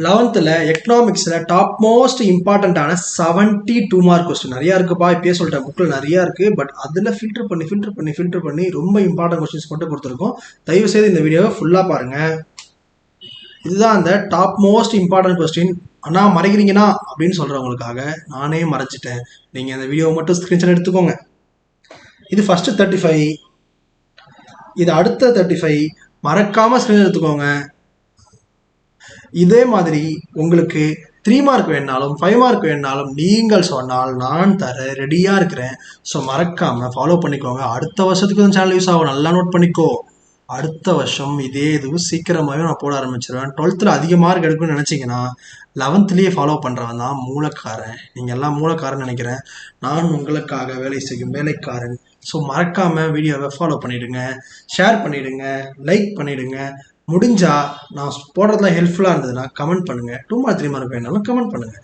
11th எக்கனாமிக்ஸில் top most இம்பார்ட்டண்ட்டான 72 mark question நிறையா இருக்குப்பா. இப்பயே சொல்லிட்டேன், புக்கில் நிறையா இருக்குது. பட் அதில் ஃபில்டர் பண்ணி ரொம்ப இம்பார்ட்டன்ட் கொஸ்டின்ஸ் மட்டும் கொடுத்துருக்கோம். தயவுசெய்து இந்த வீடியோவை ஃபுல்லாக பாருங்கள். இதுதான் அந்த டாப் மோஸ்ட் இம்பார்ட்டன்ட் கொஸ்டின். ஆனால் மறைக்கிறீங்கன்னா அப்படின்னு சொல்கிறவங்களுக்காக நானே மறைச்சிட்டேன். நீங்கள் இந்த வீடியோவை மட்டும் ஸ்க்ரீன்ஷாட் எடுத்துக்கோங்க. இது ஃபஸ்ட்டு 35, இது அடுத்த 35. மறக்காமல் ஸ்க்ரீன்ஷாட் எடுத்துக்கோங்க. இதே மாதிரி உங்களுக்கு 3 மார்க் வேணாலும் 5 மார்க் வேணாலும் நீங்கள் சொன்னால் நான் தர ரெடியாக இருக்கிறேன். ஸோ மறக்காமல் ஃபாலோ பண்ணிக்கோங்க. அடுத்த வருஷத்துக்கு இந்த சேனல் யூஸ் ஆகும், நல்லா நோட் பண்ணிக்கோ. அடுத்த வருஷம் இதே இதுவும் சீக்கிரமாகவே நான் போட ஆரம்பிச்சிருவேன். 12th அதிக மார்க் எடுக்கணும்னு நினச்சிங்கன்னா 11th ஃபாலோ பண்ணுறவன் தான் மூலக்காரன். நீங்கள் எல்லாம் மூலக்காரன் நினைக்கிறேன். நான் உங்களுக்காக வேலை செய்யும் வேலைக்காரன். ஸோ மறக்காமல் வீடியோவை ஃபாலோ பண்ணிவிடுங்க, ஷேர் பண்ணிவிடுங்க, லைக் பண்ணிவிடுங்க. முடிஞ்சா நான் போடுறதுல ஹெல்ப்ஃபுல்லாக இருந்ததுன்னா கமெண்ட் பண்ணுங்கள். 2 மார்க் 3 மார்க் வேணாலும் கமெண்ட் பண்ணுங்கள்.